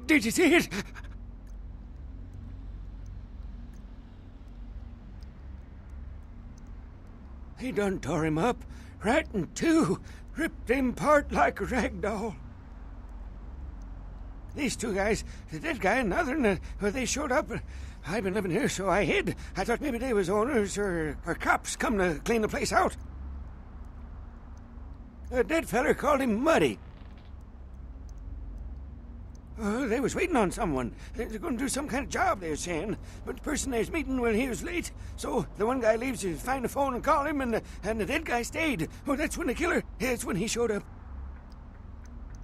Did you see it? He done tore him up, right in two, ripped him apart like a rag doll. These two guys, the dead guy and the other one, they showed up. I've been living here, so I hid. I thought maybe they was owners or cops come to clean the place out. The dead feller called him Muddy. They was waiting on someone. They were going to do some kind of job, they were saying. But the person they was meeting, well, he was late. So the one guy leaves to find the phone and call him, and the dead guy stayed. Oh, that's when the killer, that's when he showed up.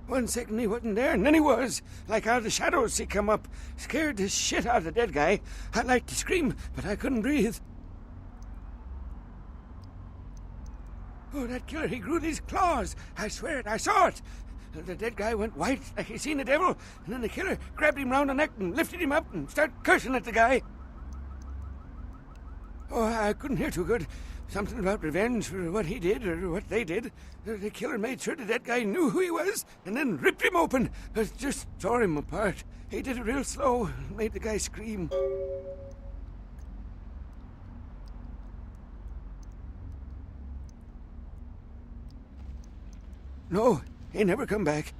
1 second he wasn't there, and then he was. Like out of the shadows he come up. Scared the shit out of the dead guy. I'd like to scream, but I couldn't breathe. Oh, that killer, he grew these claws. I swear it, I saw it. The dead guy went white like he seen the devil, and then the killer grabbed him round the neck and lifted him up and started cursing at the guy. Oh, I couldn't hear too good. Something about revenge for what he did or what they did. The killer made sure the dead guy knew who he was and then ripped him open. Just tore him apart. He did it real slow and made the guy scream. No, he never come back.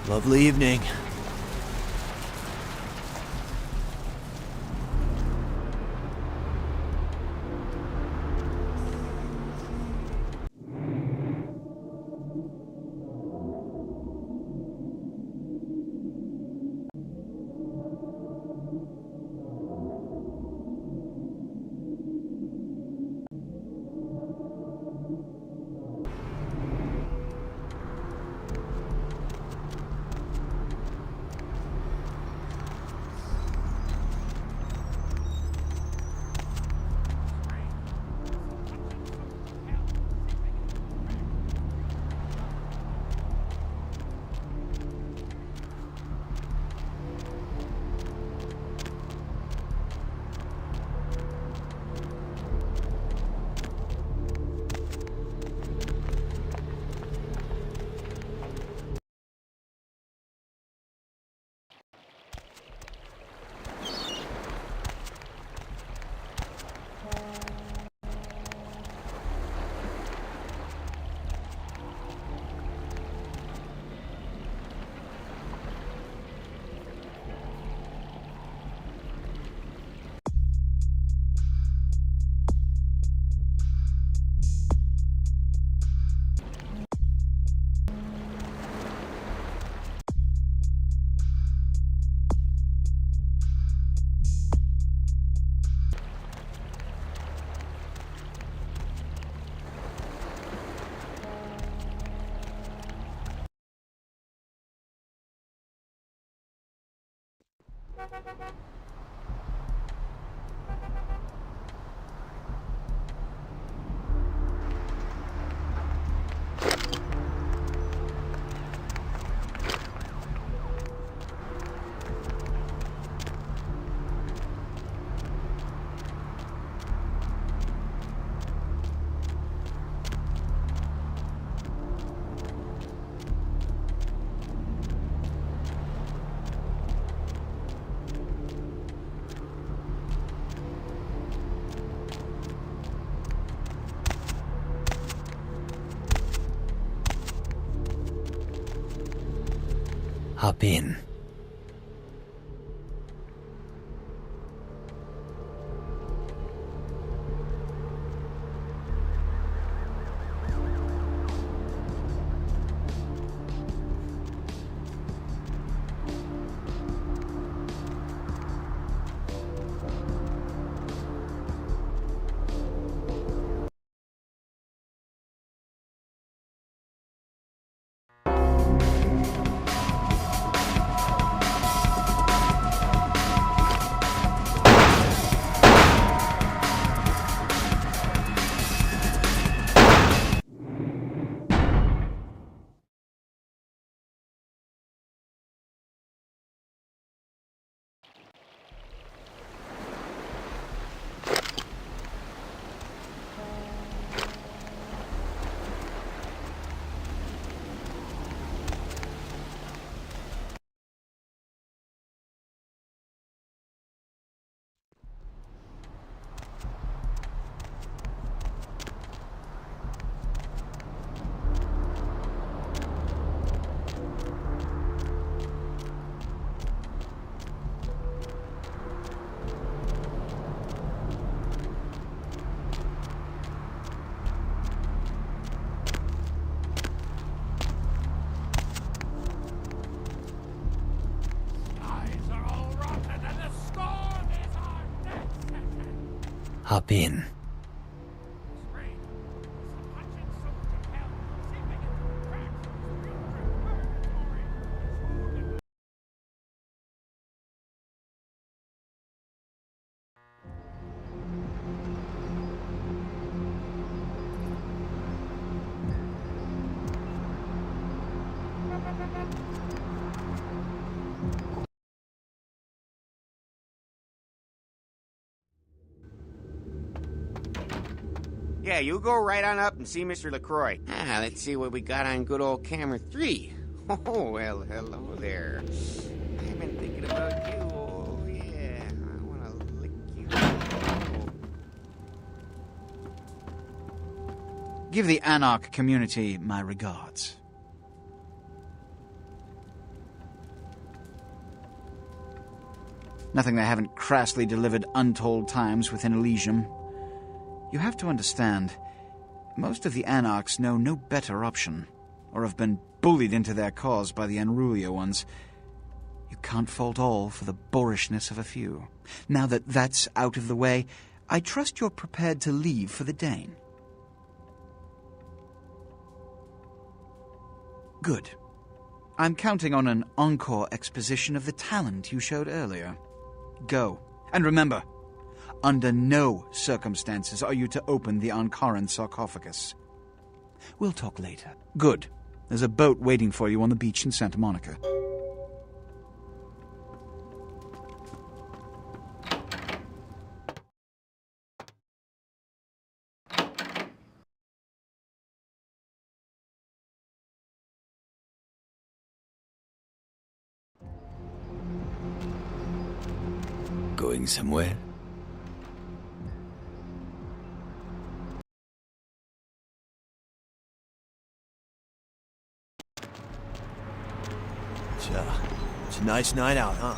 Lovely evening. Hop in. Hop in. Yeah, you go right on up and see Mr. LaCroix. Let's see what we got on good old camera 3. Oh, well, hello there. I've been thinking about you. Oh, yeah. I want to lick you. Give the Anarch community my regards. Nothing they haven't crassly delivered untold times within Elysium. You have to understand, most of the Anarchs know no better option, or have been bullied into their cause by the unrulier ones. You can't fault all for the boorishness of a few. Now that that's out of the way, I trust you're prepared to leave for the Dane. Good. I'm counting on an encore exposition of the talent you showed earlier. Go. And remember, under no circumstances are you to open the Ankaran sarcophagus. We'll talk later. Good. There's a boat waiting for you on the beach in Santa Monica. Going somewhere? It's a nice night out, huh?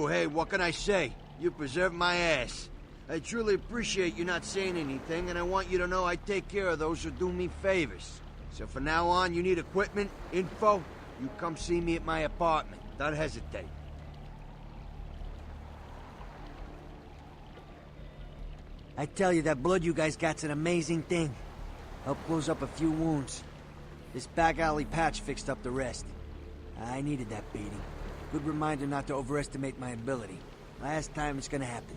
Hey, what can I say? You preserved my ass. I truly appreciate you not saying anything, and I want you to know I take care of those who do me favors. So from now on, you need equipment, info, you come see me at my apartment. Don't hesitate. I tell you, that blood you guys got's an amazing thing. Helped close up a few wounds. This back alley patch fixed up the rest. I needed that beating. Good reminder not to overestimate my ability. Last time it's gonna happen.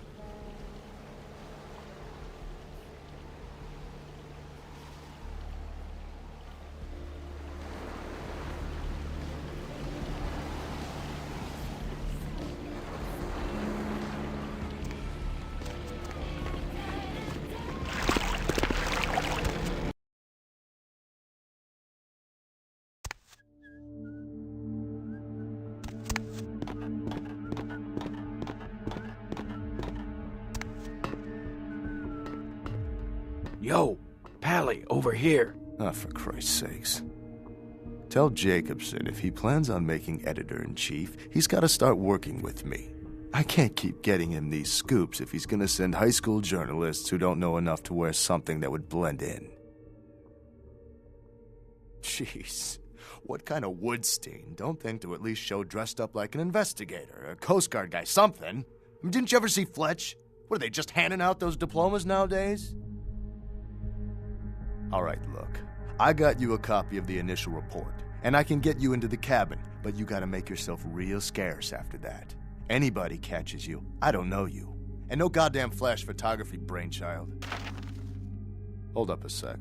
Yo, Pally, over here. Ah, for Christ's sakes. Tell Jacobson if he plans on making editor-in-chief, he's got to start working with me. I can't keep getting him these scoops if he's going to send high school journalists who don't know enough to wear something that would blend in. Jeez, what kind of Woodstein don't think to at least show dressed up like an investigator, a Coast Guard guy, something? I mean, didn't you ever see Fletch? What, are they just handing out those diplomas nowadays? All right, look. I got you a copy of the initial report, and I can get you into the cabin, but you gotta make yourself real scarce after that. Anybody catches you, I don't know you. And no goddamn flash photography, brainchild. Hold up a sec.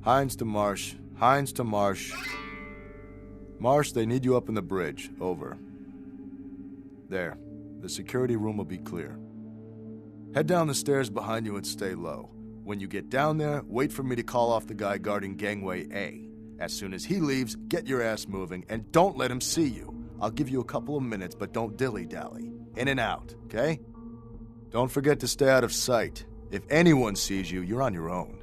Hines to Marsh. Hines to Marsh. Marsh, they need you up in the bridge. Over. There. The security room will be clear. Head down the stairs behind you and stay low. When you get down there, wait for me to call off the guy guarding gangway A. As soon as he leaves, get your ass moving, and don't let him see you. I'll give you a couple of minutes, but don't dilly-dally. In and out, okay? Don't forget to stay out of sight. If anyone sees you, you're on your own.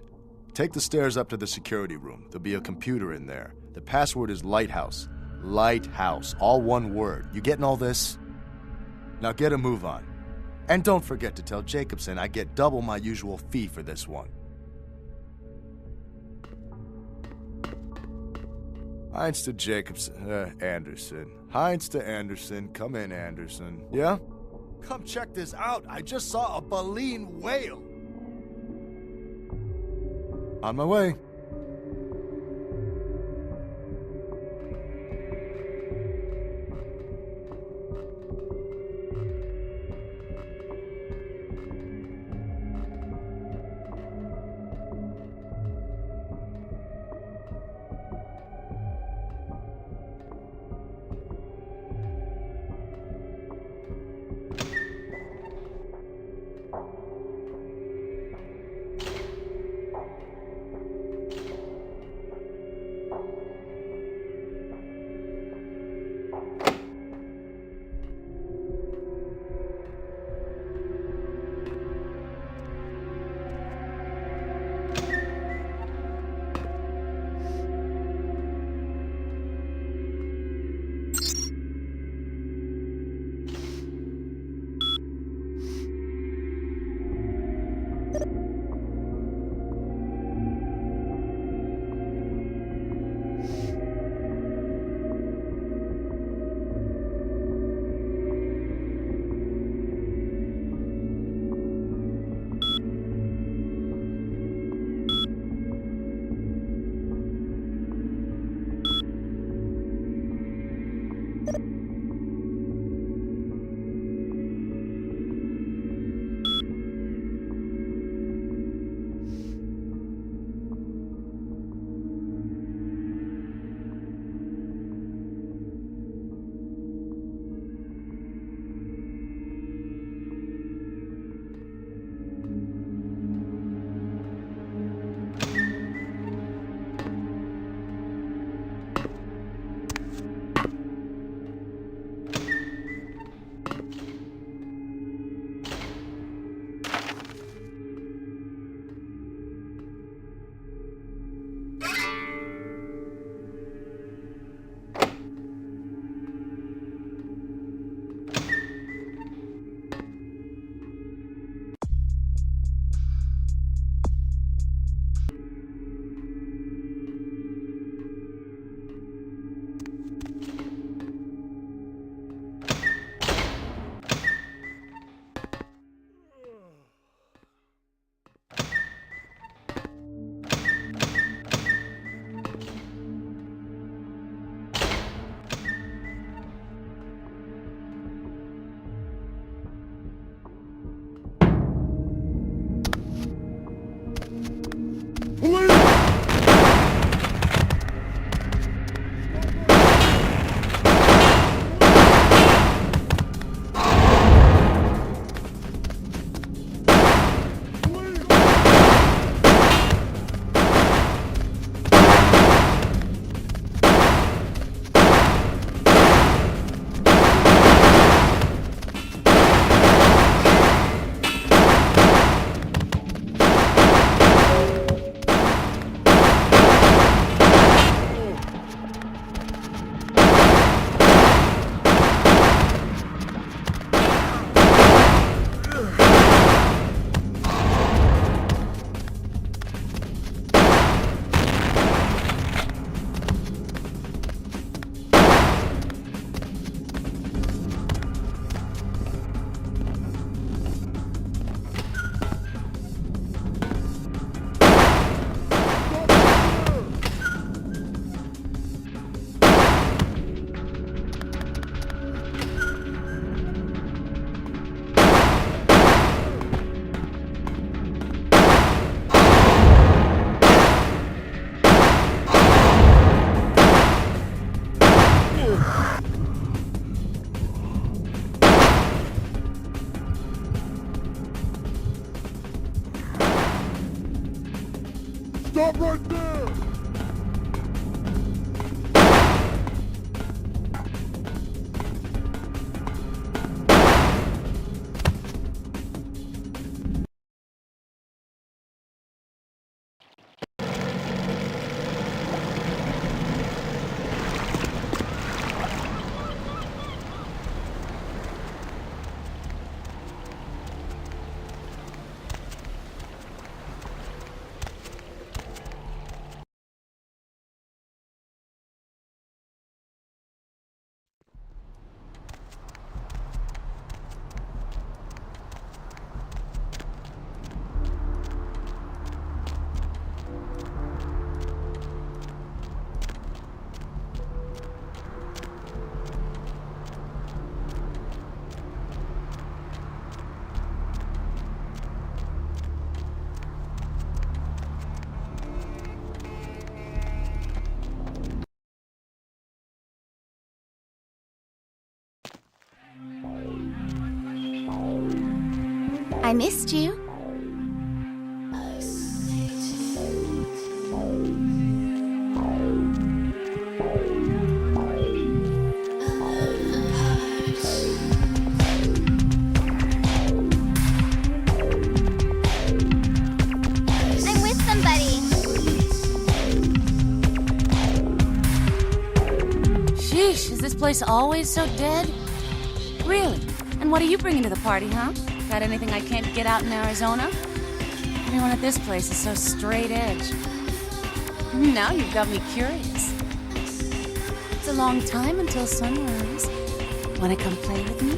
Take the stairs up to the security room. There'll be a computer in there. The password is Lighthouse. Lighthouse, all one word. You getting all this? Now get a move on. And don't forget to tell Jacobson I get double my usual fee for this one. Hines to Jacobson, Anderson. Hines to Anderson. Come in, Anderson. Yeah? Come check this out. I just saw a baleen whale. On my way. Stop right there! I missed you. Is this place always so dead? Really? And what are you bringing to the party, huh? Got anything I can't get out in Arizona? Everyone at this place is so straight edge. Now you've got me curious. It's a long time until sunrise. Wanna come play with me?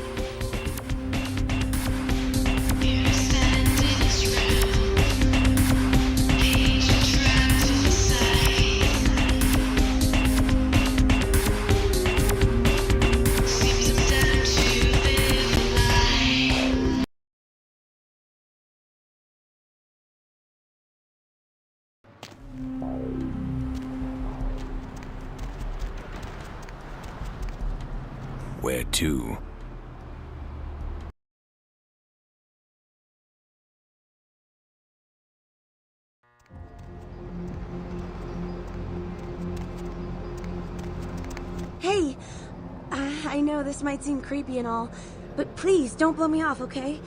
Where to? Hey, I know this might seem creepy and all, but please don't blow me off, okay?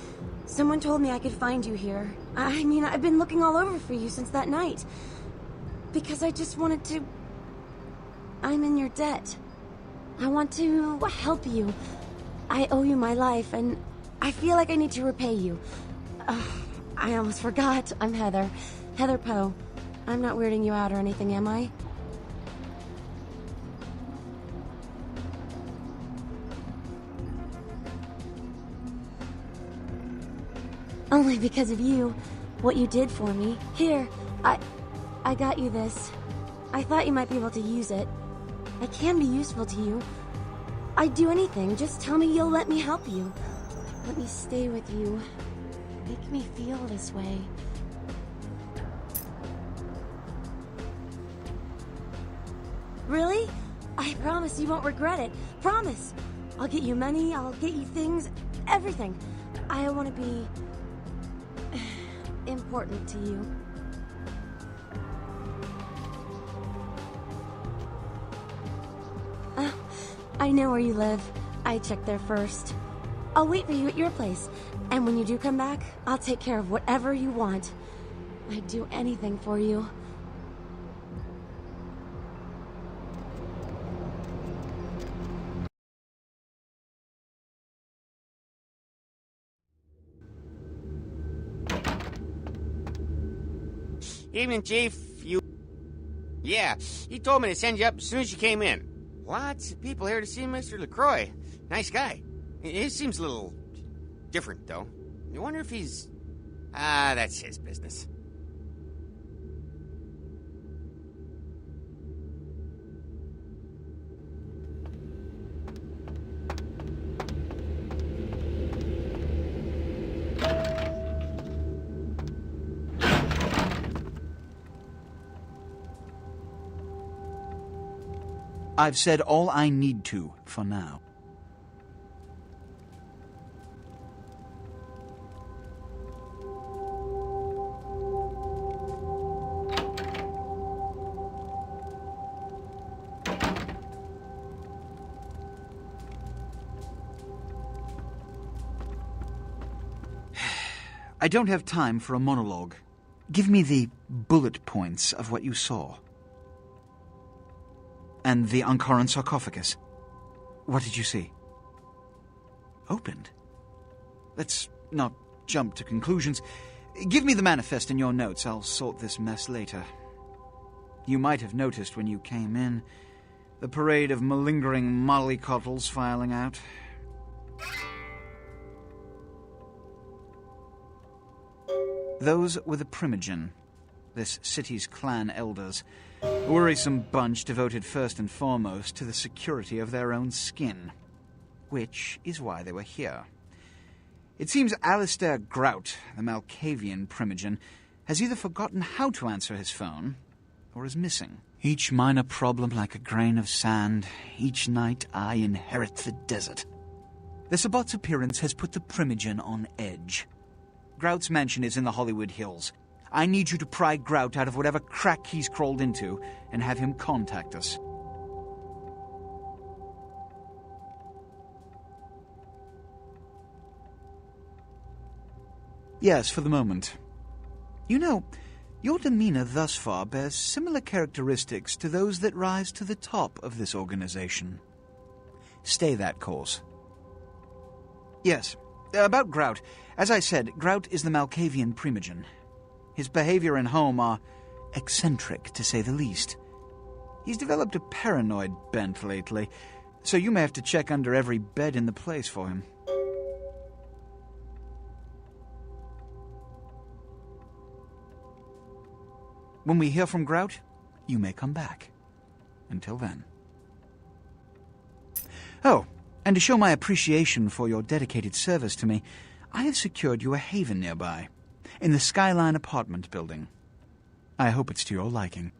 Someone told me I could find you here. I mean, I've been looking all over for you since that night. Because I just wanted to... I'm in your debt. I want to help you. I owe you my life, and I feel like I need to repay you. I almost forgot. I'm Heather. Heather Poe. I'm not weirding you out or anything, am I? Only because of you. What you did for me. Here, I got you this. I thought you might be able to use it. I can be useful to you. I'd do anything. Just tell me you'll let me help you. Let me stay with you. Make me feel this way. Really? I promise you won't regret it. Promise. I'll get you money, I'll get you things, everything. I want to be... important to you. I know where you live. I checked there first. I'll wait for you at your place. And when you do come back, I'll take care of whatever you want. I'd do anything for you. Evening, Chief. Yeah, he told me to send you up as soon as you came in. Lots of people here to see Mr. LaCroix. Nice guy. He seems a little different, though. You wonder if he's... that's his business. I've said all I need to for now. I don't have time for a monologue. Give me the bullet points of what you saw. And the Ankaran sarcophagus. What did you see? Opened? Let's not jump to conclusions. Give me the manifest in your notes. I'll sort this mess later. You might have noticed when you came in the parade of malingering mollycoddles filing out. Those were the Primogen, this city's clan elders. A worrisome bunch devoted first and foremost to the security of their own skin. Which is why they were here. It seems Alistair Grout, the Malkavian Primogen, has either forgotten how to answer his phone, or is missing. Each minor problem like a grain of sand. Each night I inherit the desert. The Sabbat's appearance has put the Primogen on edge. Grout's mansion is in the Hollywood Hills. I need you to pry Grout out of whatever crack he's crawled into and have him contact us. Yes, for the moment. You know, your demeanor thus far bears similar characteristics to those that rise to the top of this organization. Stay that course. Yes, about Grout. As I said, Grout is the Malkavian primogen. His behavior and home are eccentric, to say the least. He's developed a paranoid bent lately, so you may have to check under every bed in the place for him. When we hear from Grout, you may come back. Until then. Oh, and to show my appreciation for your dedicated service to me, I have secured you a haven nearby, in the Skyline apartment building. I hope it's to your liking.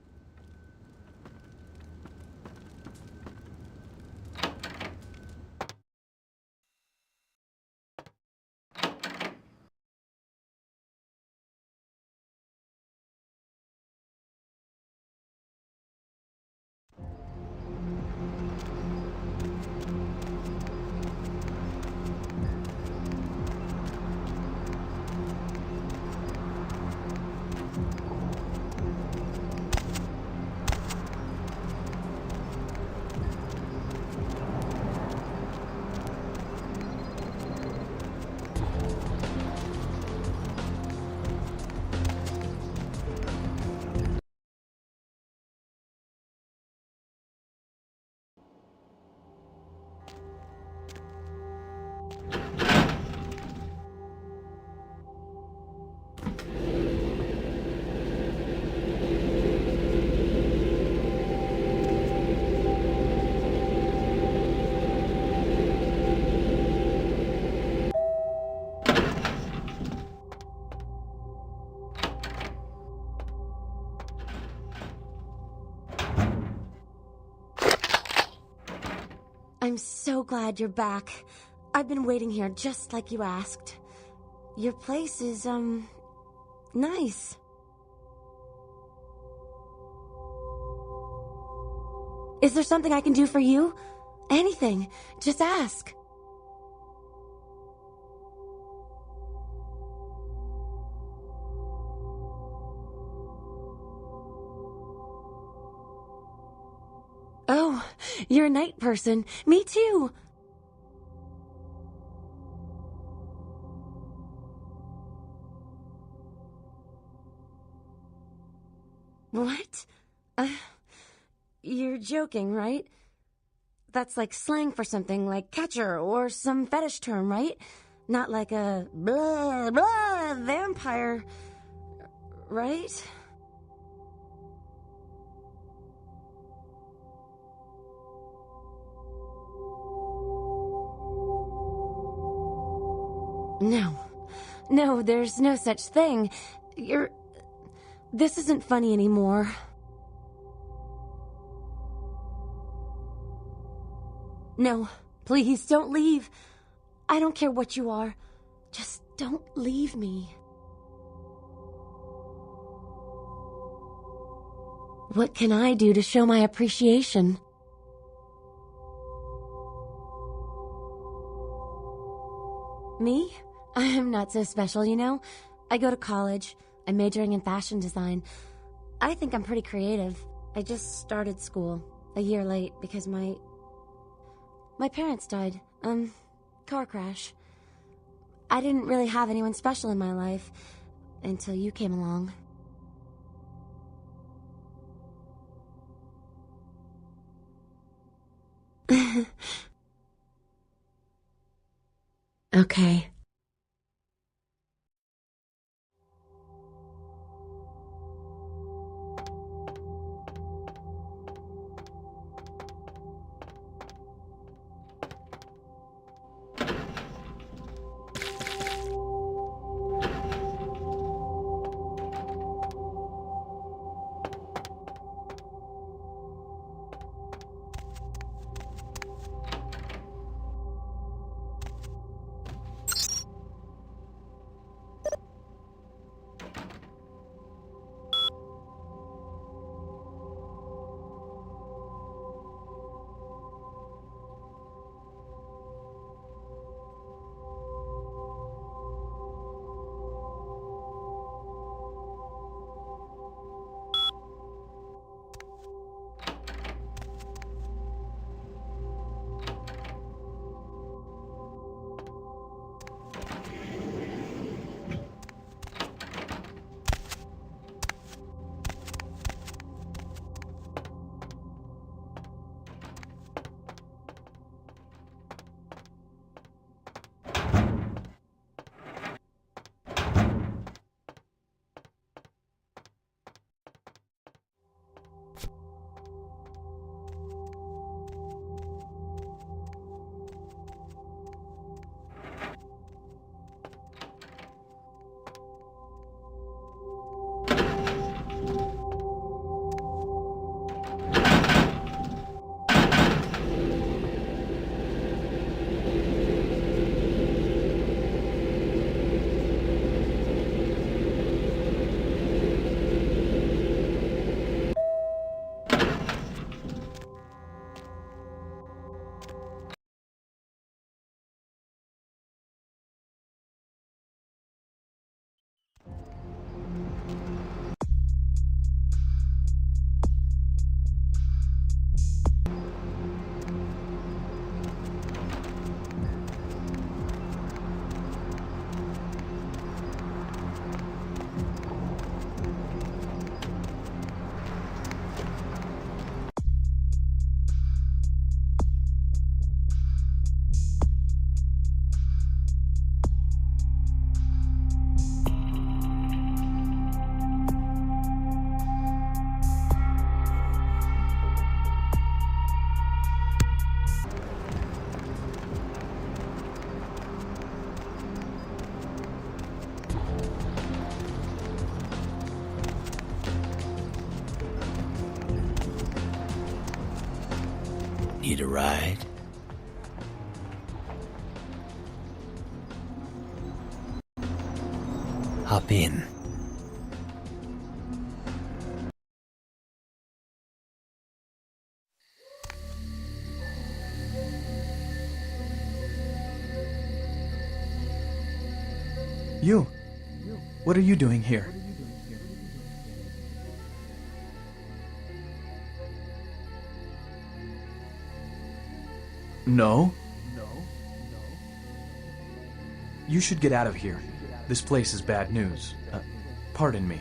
I'm so glad you're back. I've been waiting here just like you asked. Your place is, nice. Is there something I can do for you? Anything. Just ask. Oh, you're a night person. Me too. What? You're joking, right? That's like slang for something like catcher or some fetish term, right? Not like a blah, blah, vampire, right? No, there's no such thing. This isn't funny anymore. No, please don't leave. I don't care what you are. Just don't leave me. What can I do to show my appreciation? Me? I'm not so special, you know? I go to college. I'm majoring in fashion design. I think I'm pretty creative. I just started school a year late because my parents died. Car crash. I didn't really have anyone special in my life until you came along. Okay. Need a ride? Hop in. You. What are you doing here? No? You should get out of here. This place is bad news. Pardon me.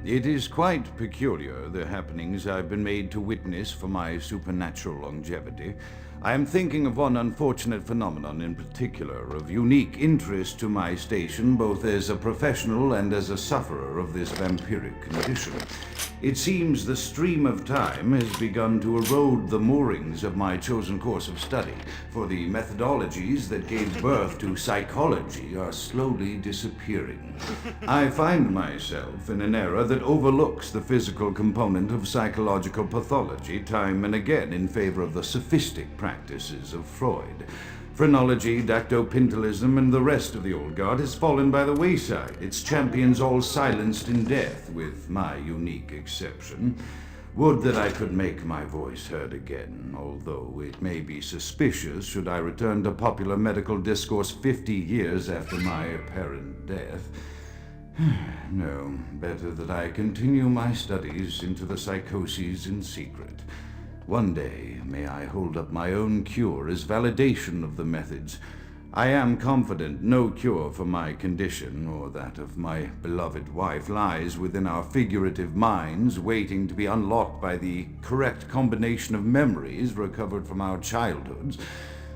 It is quite peculiar, the happenings I've been made to witness for my supernatural longevity. I am thinking of one unfortunate phenomenon in particular, of unique interest to my station, both as a professional and as a sufferer of this vampiric condition. It seems the stream of time has begun to erode the moorings of my chosen course of study, for the methodologies that gave birth to psychology are slowly disappearing. I find myself in an era that overlooks the physical component of psychological pathology time and again in favor of the sophistic practices of Freud. Phrenology, dactopintilism, and the rest of the old guard has fallen by the wayside, its champions all silenced in death, with my unique exception. Would that I could make my voice heard again, although it may be suspicious should I return to popular medical discourse 50 years after my apparent death. No, better that I continue my studies into the psychoses in secret. One day, may I hold up my own cure as validation of the methods. I am confident no cure for my condition, or that of my beloved wife, lies within our figurative minds, waiting to be unlocked by the correct combination of memories recovered from our childhoods.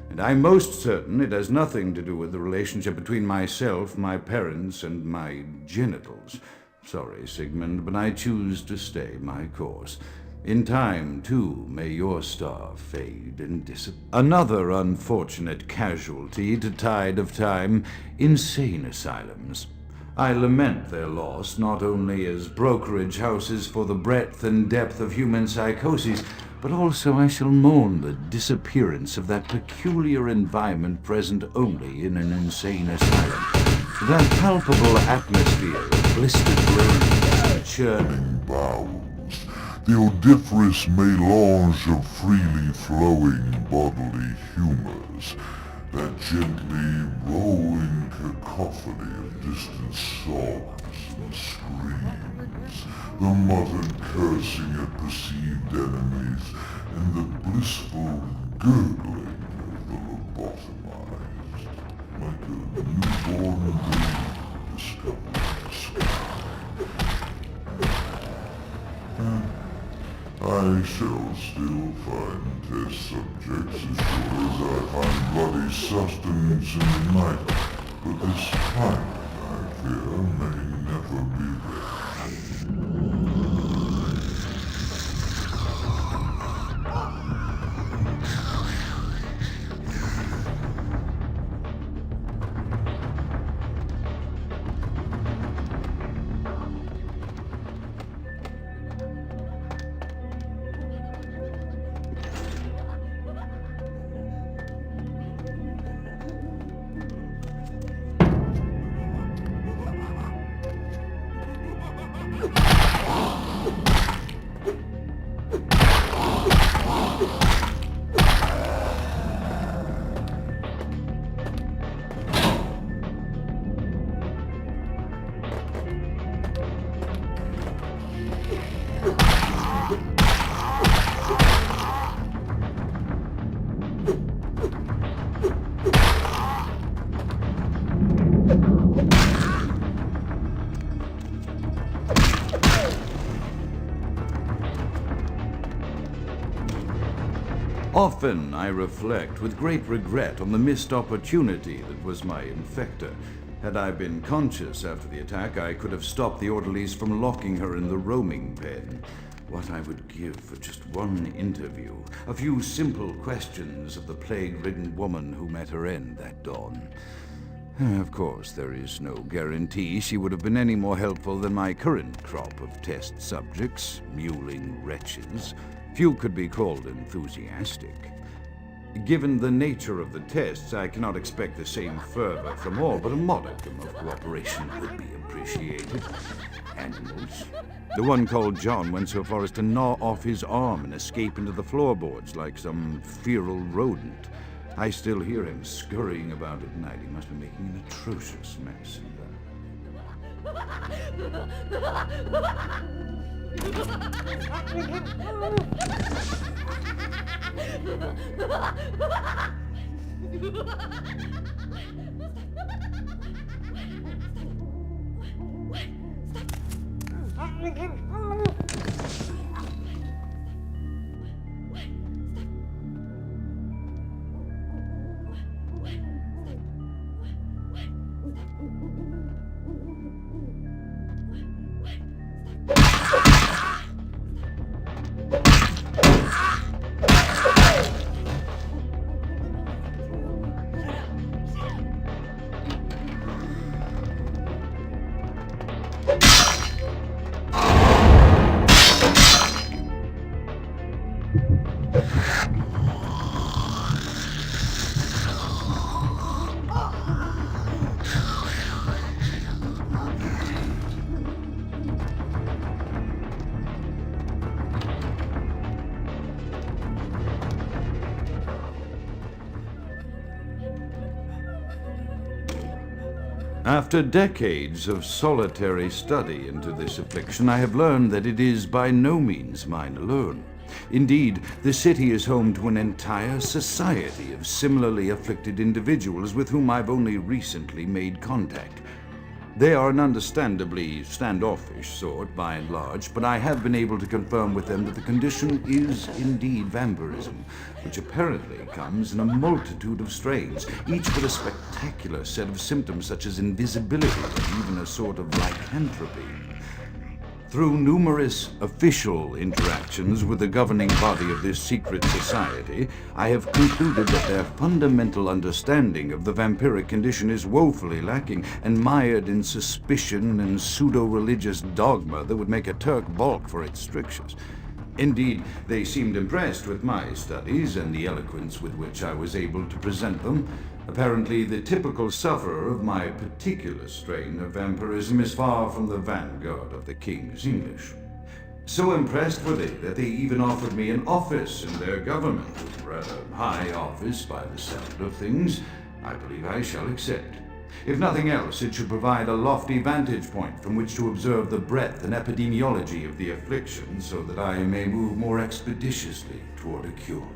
And I'm most certain it has nothing to do with the relationship between myself, my parents, and my genitals. Sorry, Sigmund, but I choose to stay my course. In time, too, may your star fade and disappear. Another unfortunate casualty to tide of time, insane asylums. I lament their loss not only as brokerage houses for the breadth and depth of human psychoses, but also I shall mourn the disappearance of that peculiar environment present only in an insane asylum. That palpable atmosphere of blistered brains and churning bowels. The odoriferous melange of freely flowing bodily humors, that gently rolling cacophony of distant sobs and screams, the muttered cursing at perceived enemies, and the blissful gurgling of the lobotomized, like a newborn baby discovering the sky. I shall still find test subjects as sure as I find bloody sustenance in the night. But this planet, I fear, may never be there. Often I reflect with great regret on the missed opportunity that was my infector. Had I been conscious after the attack, I could have stopped the orderlies from locking her in the roaming pen. What I would give for just one interview, a few simple questions of the plague-ridden woman who met her end that dawn. Of course, there is no guarantee she would have been any more helpful than my current crop of test subjects, mewling wretches. Few could be called enthusiastic. Given the nature of the tests, I cannot expect the same fervor from all, but a modicum of cooperation would be appreciated. Animals. The one called John went so far as to gnaw off his arm and escape into the floorboards like some feral rodent. I still hear him scurrying about at night. He must be making an atrocious mess. After decades of solitary study into this affliction, I have learned that it is by no means mine alone. Indeed, the city is home to an entire society of similarly afflicted individuals with whom I've only recently made contact. They are an understandably standoffish sort, by and large, but I have been able to confirm with them that the condition is indeed vampirism, which apparently comes in a multitude of strains, each with a spectacular set of symptoms such as invisibility and even a sort of lycanthropy. Through numerous official interactions with the governing body of this secret society, I have concluded that their fundamental understanding of the vampiric condition is woefully lacking and mired in suspicion and pseudo-religious dogma that would make a Turk balk for its strictures. Indeed, they seemed impressed with my studies and the eloquence with which I was able to present them. Apparently, the typical sufferer of my particular strain of vampirism is far from the vanguard of the King's English. So impressed were they that they even offered me an office in their government, a rather high office by the sound of things. I believe I shall accept. If nothing else, it should provide a lofty vantage point from which to observe the breadth and epidemiology of the affliction, so that I may move more expeditiously toward a cure.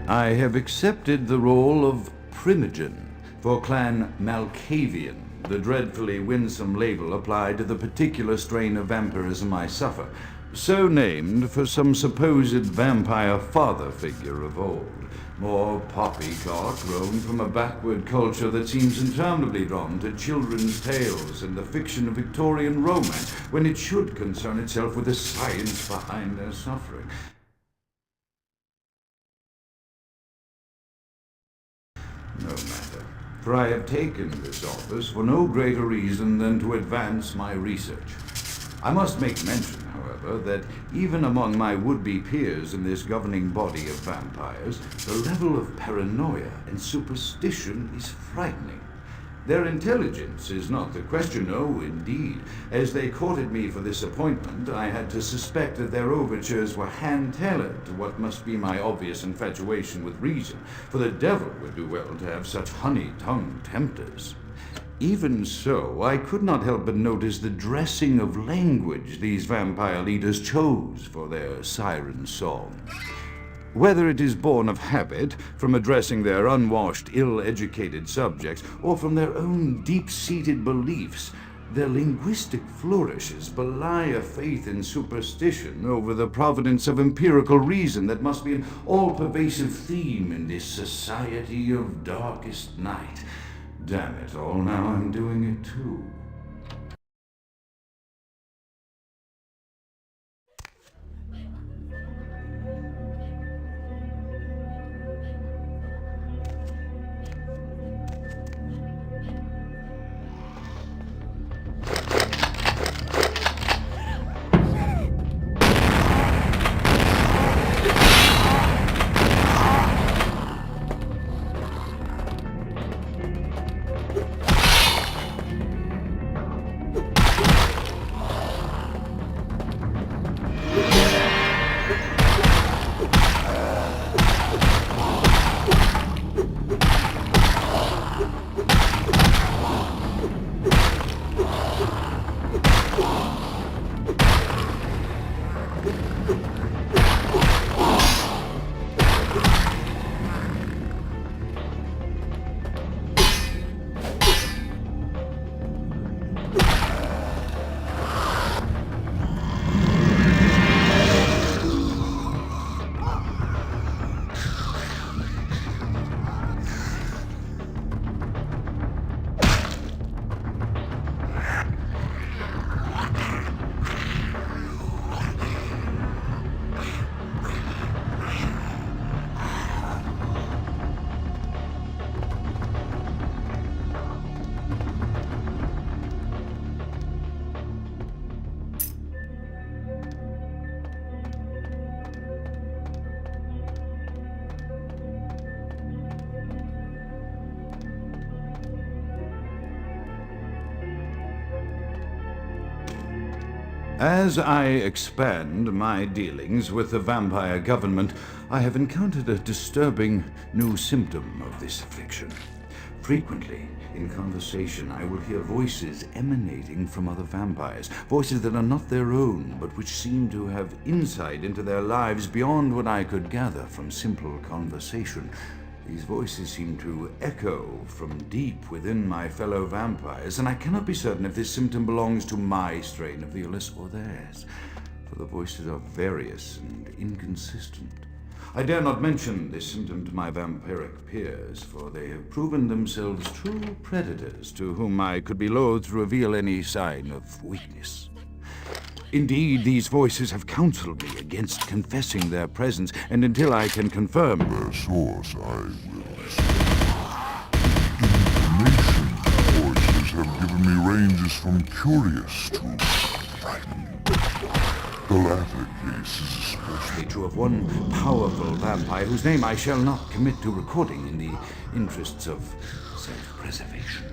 I have accepted the role of primogênito for Clan Malkavian the dreadfully winsome label applied to the particular strain of vampirism I suffer, so named for some supposed vampire father figure of old. More poppycock grown from a backward culture that seems interminably drawn to children's tales and the fiction of Victorian romance, when it should concern itself with the science behind their suffering. No matter, for I have taken this office for no greater reason than to advance my research. I must make mention, however, that even among my would-be peers in this governing body of vampires, the level of paranoia and superstition is frightening. Their intelligence is not the question, no, indeed. As they courted me for this appointment, I had to suspect that their overtures were hand-tailored to what must be my obvious infatuation with reason, for the devil would do well to have such honey-tongued tempters. Even so, I could not help but notice the dressing of language these vampire leaders chose for their siren song. Whether it is born of habit, from addressing their unwashed, ill-educated subjects, or from their own deep-seated beliefs, their linguistic flourishes belie a faith in superstition over the providence of empirical reason that must be an all-pervasive theme in this society of darkest night. Damn it all, now I'm doing it too. As I expand my dealings with the vampire government, I have encountered a disturbing new symptom of this affliction. Frequently, in conversation, I will hear voices emanating from other vampires, voices that are not their own, but which seem to have insight into their lives beyond what I could gather from simple conversation. These voices seem to echo from deep within my fellow vampires, and I cannot be certain if this symptom belongs to my strain of the illness or theirs, for the voices are various and inconsistent. I dare not mention this symptom to my vampiric peers, for they have proven themselves true predators to whom I could be loath to reveal any sign of weakness. Indeed, these voices have counseled me against confessing their presence, and until I can confirm their source, I will say. Information voices have given me ranges from curious to frightened. The latter case is especially true of one powerful vampire whose name I shall not commit to recording in the interests of self-preservation.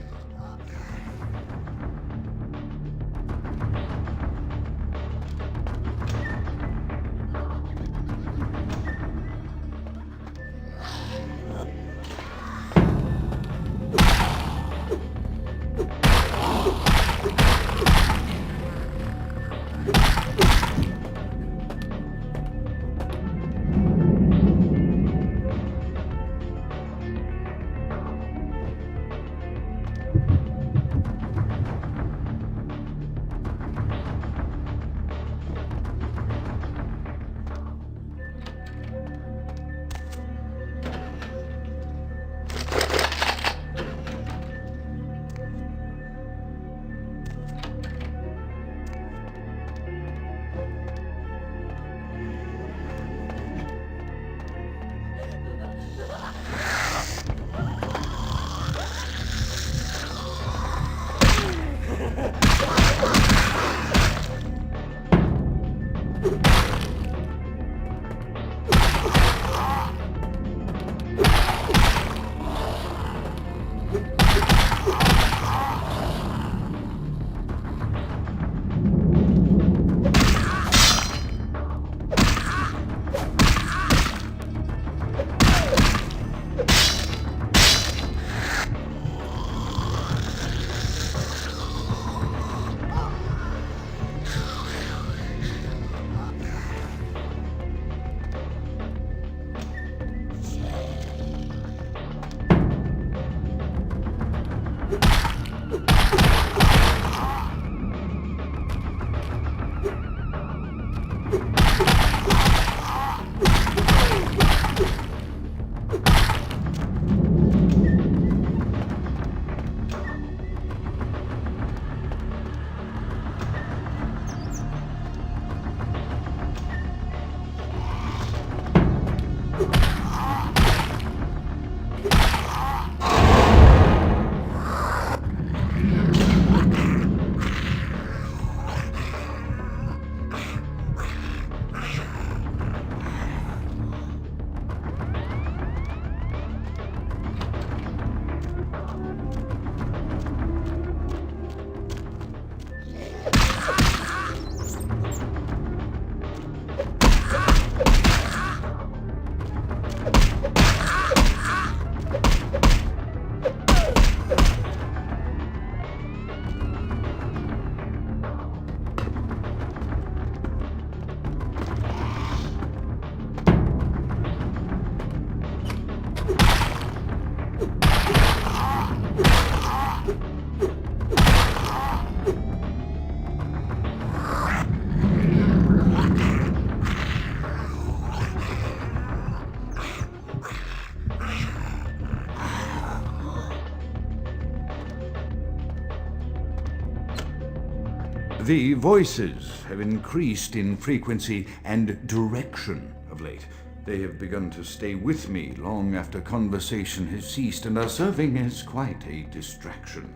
The voices have increased in frequency and direction of late. They have begun to stay with me long after conversation has ceased and are serving as quite a distraction.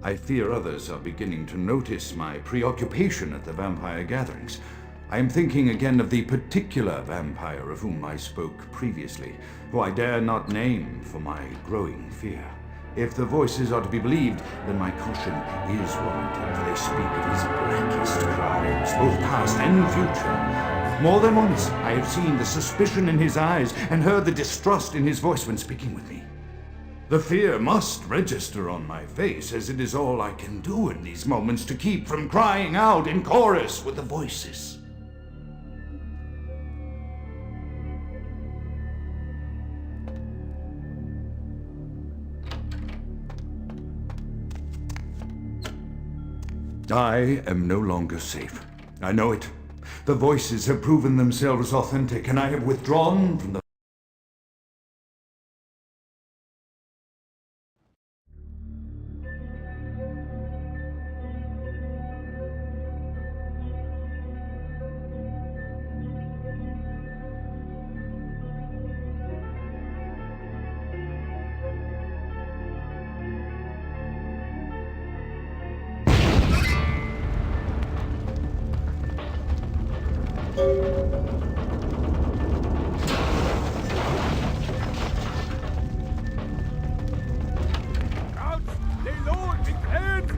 I fear others are beginning to notice my preoccupation at the vampire gatherings. I am thinking again of the particular vampire of whom I spoke previously, who I dare not name for my growing fear. If the voices are to be believed, then my caution is warranted, for they speak of his blackest crimes, both past and future. More than once, I have seen the suspicion in his eyes and heard the distrust in his voice when speaking with me. The fear must register on my face, as it is all I can do in these moments to keep from crying out in chorus with the voices. I am no longer safe. I know it. The voices have proven themselves authentic, and I have withdrawn from the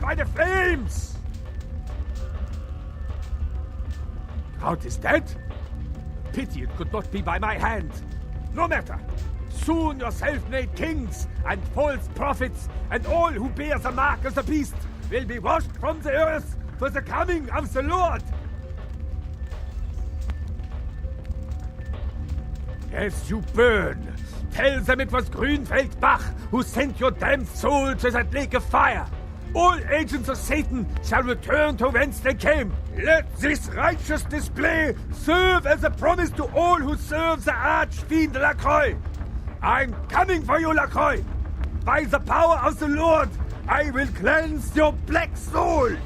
by the flames! Count is dead? Pity it could not be by my hand. No matter. Soon your self-made kings and false prophets and all who bear the mark of the beast will be washed from the earth for the coming of the Lord. As you burn, tell them it was Grünfeld Bach who sent your damned soul to that lake of fire. All agents of Satan shall return to whence they came. Let this righteous display serve as a promise to all who serve the archfiend Lacroix. I'm coming for you, Lacroix. By the power of the Lord, I will cleanse your black soul.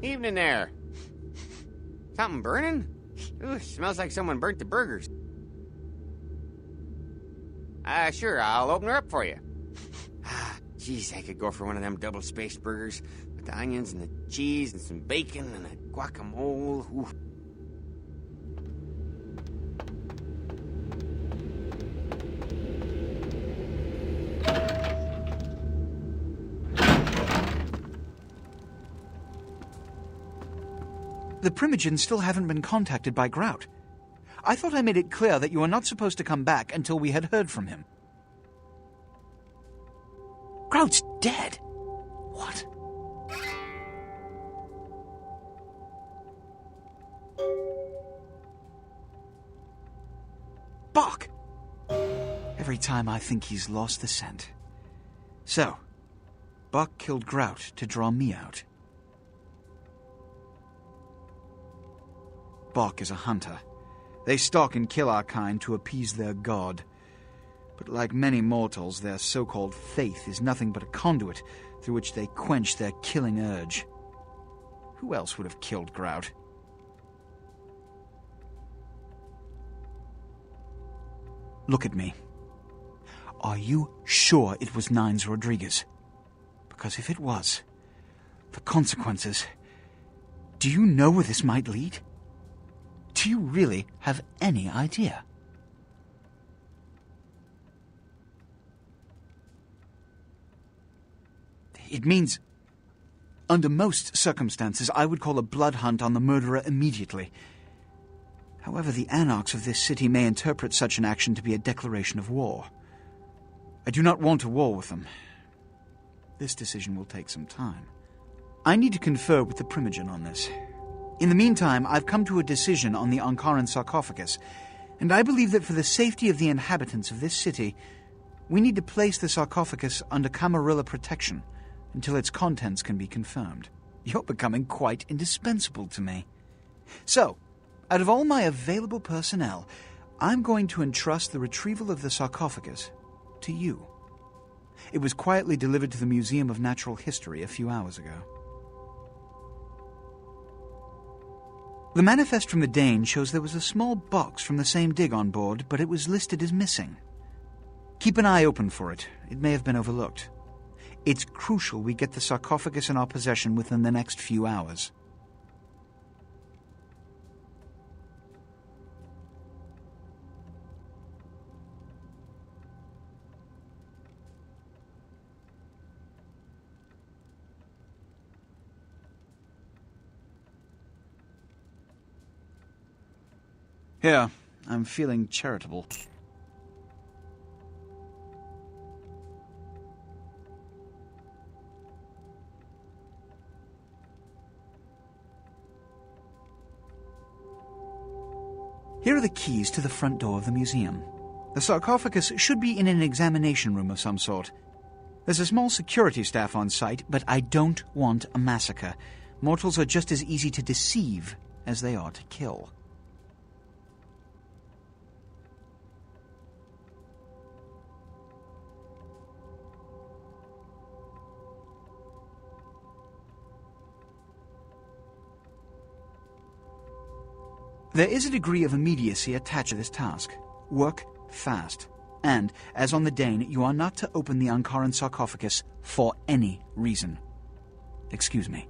Evening there. Something burning? Ooh, smells like someone burnt the burgers. Sure, I'll open her up for you. Jeez, I could go for one of them double-spaced burgers with the onions and the cheese and some bacon and a guacamole. Ooh. The Primogens still haven't been contacted by Grout. I thought I made it clear that you were not supposed to come back until we had heard from him. Grout's dead? What? Bach! every time I think he's lost the scent. So, Buck killed Grout to draw me out. Buck is a hunter. They stalk and kill our kind to appease their god. But like many mortals, their so-called faith is nothing but a conduit through which they quench their killing urge. Who else would have killed Grout? Look at me. Are you sure it was Nines Rodriguez? Because if it was, the consequences... Do you know where this might lead? Do you really have any idea? It means, under most circumstances, I would call a blood hunt on the murderer immediately. However, the anarchs of this city may interpret such an action to be a declaration of war. I do not want a war with them. This decision will take some time. I need to confer with the primogênito on this. In the meantime, I've come to a decision on the Ankaran sarcophagus, and I believe that for the safety of the inhabitants of this city, we need to place the sarcophagus under Camarilla protection until its contents can be confirmed. You're becoming quite indispensable to me. So, out of all my available personnel, I'm going to entrust the retrieval of the sarcophagus to you. It was quietly delivered to the Museum of Natural History a few hours ago. The manifest from the Dane shows there was a small box from the same dig on board, but it was listed as missing. Keep an eye open for it. It may have been overlooked. It's crucial we get the sarcophagus in our possession within the next few hours. Here, I'm feeling charitable. Here are the keys to the front door of the museum. The sarcophagus should be in an examination room of some sort. There's a small security staff on site, but I don't want a massacre. Mortals are just as easy to deceive as they are to kill. There is a degree of immediacy attached to this task. Work fast. And, as on the Dane, you are not to open the Ankaran sarcophagus for any reason. Excuse me.